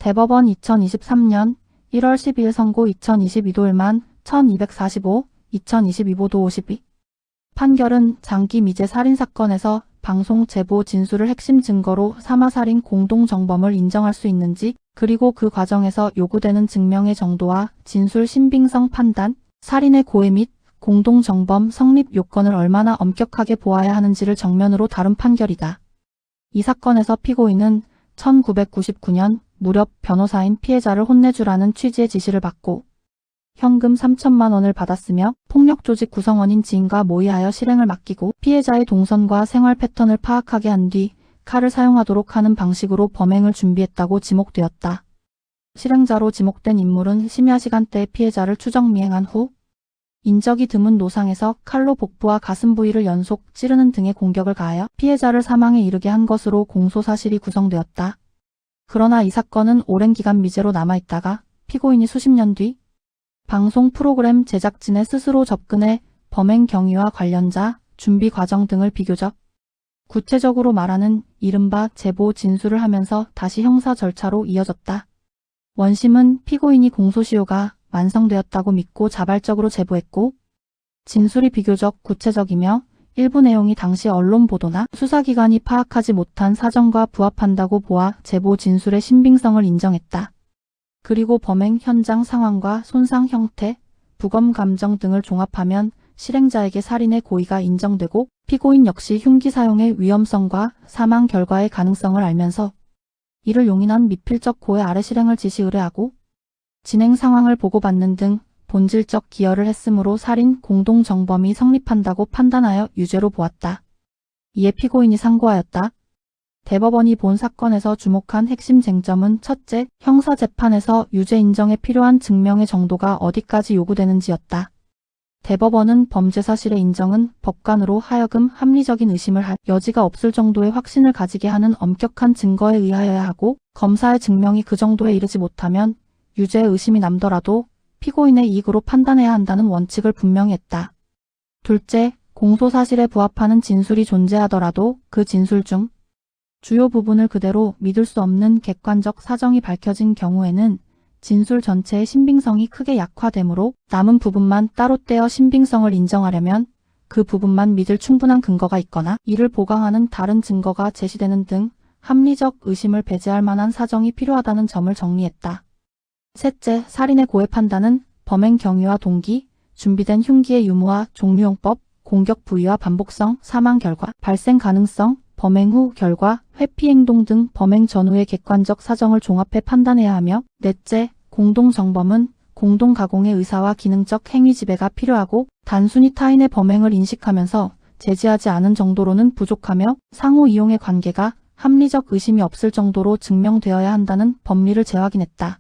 대법원 2023년 1월 12일 선고 2022도 11245, 2022보도 52. 판결은 장기 미제 살인사건에서 방송 제보 진술을 핵심 증거로 삼아 살인 공동정범을 인정할 수 있는지, 그리고 그 과정에서 요구되는 증명의 정도와 진술 신빙성 판단, 살인의 고의 및 공동정범 성립 요건을 얼마나 엄격하게 보아야 하는지를 정면으로 다룬 판결이다. 이 사건에서 피고인은 1999년 무렵 변호사인 피해자를 혼내주라는 취지의 지시를 받고 현금 3천만 원을 받았으며 폭력조직 구성원인 지인과 모의하여 실행을 맡기고 피해자의 동선과 생활 패턴을 파악하게 한 뒤 칼을 사용하도록 하는 방식으로 범행을 준비했다고 지목되었다. 실행자로 지목된 인물은 심야 시간대에 피해자를 추적 미행한 후 인적이 드문 노상에서 칼로 복부와 가슴 부위를 연속 찌르는 등의 공격을 가하여 피해자를 사망에 이르게 한 것으로 공소사실이 구성되었다. 그러나 이 사건은 오랜 기간 미제로 남아있다가 피고인이 수십 년 뒤 방송 프로그램 제작진의 스스로 접근해 범행 경위와 관련자, 준비 과정 등을 비교적 구체적으로 말하는 이른바 제보 진술을 하면서 다시 형사 절차로 이어졌다. 원심은 피고인이 공소시효가 완성되었다고 믿고 자발적으로 제보했고, 진술이 비교적 구체적이며 일부 내용이 당시 언론 보도나 수사기관이 파악하지 못한 사정과 부합한다고 보아 제보 진술의 신빙성을 인정했다. 그리고 범행 현장 상황과 손상 형태, 부검 감정 등을 종합하면 실행자에게 살인의 고의가 인정되고 피고인 역시 흉기 사용의 위험성과 사망 결과의 가능성을 알면서 이를 용인한 미필적 고의 아래 실행을 지시 의뢰하고 진행 상황을 보고받는 등 본질적 기여를 했으므로 살인 공동정범이 성립한다고 판단하여 유죄로 보았다. 이에 피고인이 상고하였다. 대법원이 본 사건에서 주목한 핵심 쟁점은 첫째, 형사재판에서 유죄 인정에 필요한 증명의 정도가 어디까지 요구되는지였다. 대법원은 범죄 사실의 인정은 법관으로 하여금 합리적인 의심을 할 여지가 없을 정도의 확신을 가지게 하는 엄격한 증거에 의하여야 하고, 검사의 증명이 그 정도에 이르지 못하면 유죄의 의심이 남더라도 피고인의 이익으로 판단해야 한다는 원칙을 분명히 했다. 둘째, 공소사실에 부합하는 진술이 존재하더라도 그 진술 중 주요 부분을 그대로 믿을 수 없는 객관적 사정이 밝혀진 경우에는 진술 전체의 신빙성이 크게 약화되므로 남은 부분만 따로 떼어 신빙성을 인정하려면 그 부분만 믿을 충분한 근거가 있거나 이를 보강하는 다른 증거가 제시되는 등 합리적 의심을 배제할 만한 사정이 필요하다는 점을 정리했다. 셋째, 살인의 고의 판단은 범행 경위와 동기, 준비된 흉기의 유무와 종류용법, 공격 부위와 반복성, 사망 결과, 발생 가능성, 범행 후 결과, 회피 행동 등 범행 전후의 객관적 사정을 종합해 판단해야 하며, 넷째, 공동정범은 공동가공의 의사와 기능적 행위 지배가 필요하고 단순히 타인의 범행을 인식하면서 제지하지 않은 정도로는 부족하며 상호 이용의 관계가 합리적 의심이 없을 정도로 증명되어야 한다는 법리를 재확인했다.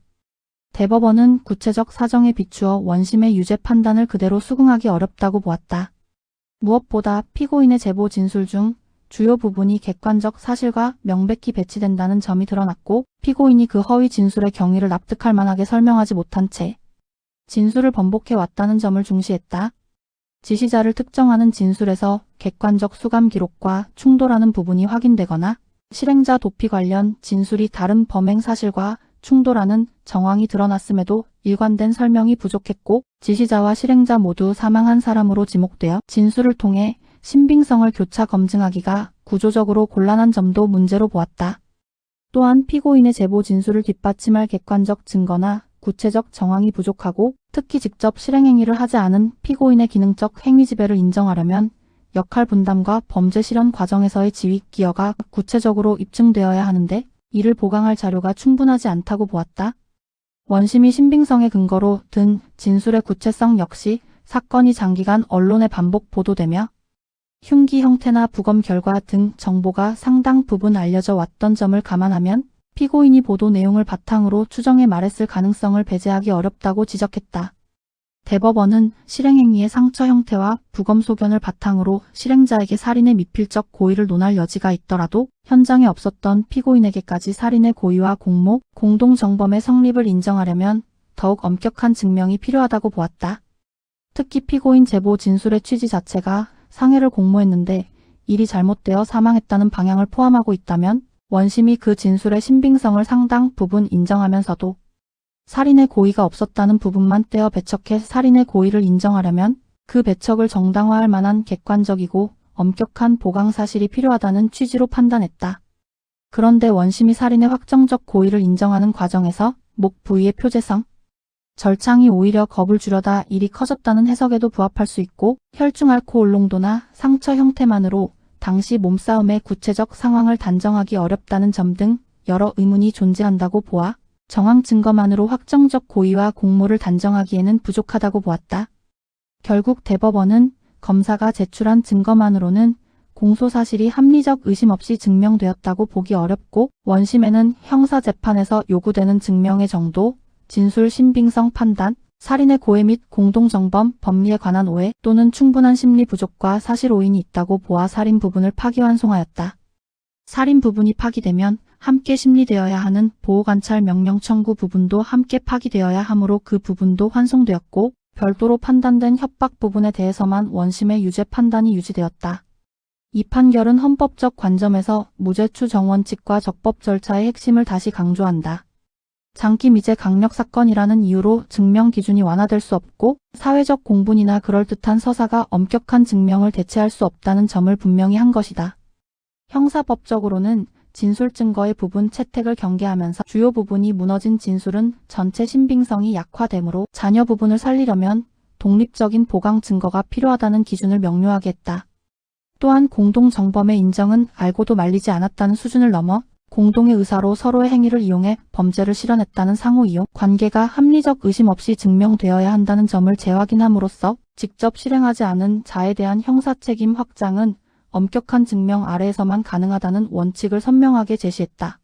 대법원은 구체적 사정에 비추어 원심의 유죄 판단을 그대로 수긍하기 어렵다고 보았다. 무엇보다 피고인의 제보 진술 중 주요 부분이 객관적 사실과 명백히 배치된다는 점이 드러났고, 피고인이 그 허위 진술의 경위를 납득할 만하게 설명하지 못한 채 진술을 번복해 왔다는 점을 중시했다. 지시자를 특정하는 진술에서 객관적 수감 기록과 충돌하는 부분이 확인되거나 실행자 도피 관련 진술이 다른 범행 사실과 충돌하는 정황이 드러났음에도 일관된 설명이 부족했고, 지시자와 실행자 모두 사망한 사람으로 지목되어 진술을 통해 신빙성을 교차 검증하기가 구조적으로 곤란한 점도 문제로 보았다. 또한 피고인의 제보 진술을 뒷받침할 객관적 증거나 구체적 정황이 부족하고, 특히 직접 실행행위를 하지 않은 피고인의 기능적 행위 지배를 인정하려면 역할 분담과 범죄 실현 과정에서의 지휘 기여가 구체적으로 입증되어야 하는데 이를 보강할 자료가 충분하지 않다고 보았다. 원심이 신빙성의 근거로 든 진술의 구체성 역시 사건이 장기간 언론에 반복 보도되며 흉기 형태나 부검 결과 등 정보가 상당 부분 알려져 왔던 점을 감안하면 피고인이 보도 내용을 바탕으로 추정해 말했을 가능성을 배제하기 어렵다고 지적했다. 대법원은 실행행위의 상처 형태와 부검 소견을 바탕으로 실행자에게 살인의 미필적 고의를 논할 여지가 있더라도 현장에 없었던 피고인에게까지 살인의 고의와 공모, 공동정범의 성립을 인정하려면 더욱 엄격한 증명이 필요하다고 보았다. 특히 피고인 제보 진술의 취지 자체가 상해를 공모했는데 일이 잘못되어 사망했다는 방향을 포함하고 있다면 원심이 그 진술의 신빙성을 상당 부분 인정하면서도 살인의 고의가 없었다는 부분만 떼어 배척해 살인의 고의를 인정하려면 그 배척을 정당화할 만한 객관적이고 엄격한 보강 사실이 필요하다는 취지로 판단했다. 그런데 원심이 살인의 확정적 고의를 인정하는 과정에서 목 부위의 표재성, 절창이 오히려 겁을 주려다 일이 커졌다는 해석에도 부합할 수 있고 혈중 알코올 농도나 상처 형태만으로 당시 몸싸움의 구체적 상황을 단정하기 어렵다는 점 등 여러 의문이 존재한다고 보아 정황 증거만으로 확정적 고의와 공모를 단정하기에는 부족하다고 보았다. 결국 대법원은 검사가 제출한 증거만으로는 공소사실이 합리적 의심 없이 증명되었다고 보기 어렵고 원심에는 형사재판에서 요구되는 증명의 정도, 진술 신빙성 판단, 살인의 고의 및 공동정범 법리에 관한 오해 또는 충분한 심리 부족과 사실 오인이 있다고 보아 살인 부분을 파기환송하였다. 살인 부분이 파기되면 함께 심리되어야 하는 보호관찰 명령 청구 부분도 함께 파기되어야 하므로 그 부분도 환송되었고 별도로 판단된 협박 부분에 대해서만 원심의 유죄 판단이 유지되었다. 이 판결은 헌법적 관점에서 무죄추정 원칙과 적법 절차의 핵심을 다시 강조한다. 장기 미제 강력 사건이라는 이유로 증명 기준이 완화될 수 없고 사회적 공분이나 그럴듯한 서사가 엄격한 증명을 대체할 수 없다는 점을 분명히 한 것이다. 형사법적으로는 진술 증거의 부분 채택을 경계하면서 주요 부분이 무너진 진술은 전체 신빙성이 약화되므로 잔여 부분을 살리려면 독립적인 보강 증거가 필요하다는 기준을 명료하게 했다. 또한 공동정범의 인정은 알고도 말리지 않았다는 수준을 넘어 공동의 의사로 서로의 행위를 이용해 범죄를 실현했다는 상호이용 관계가 합리적 의심 없이 증명되어야 한다는 점을 재확인함으로써 직접 실행하지 않은 자에 대한 형사책임 확장은 엄격한 증명 아래에서만 가능하다는 원칙을 선명하게 제시했다.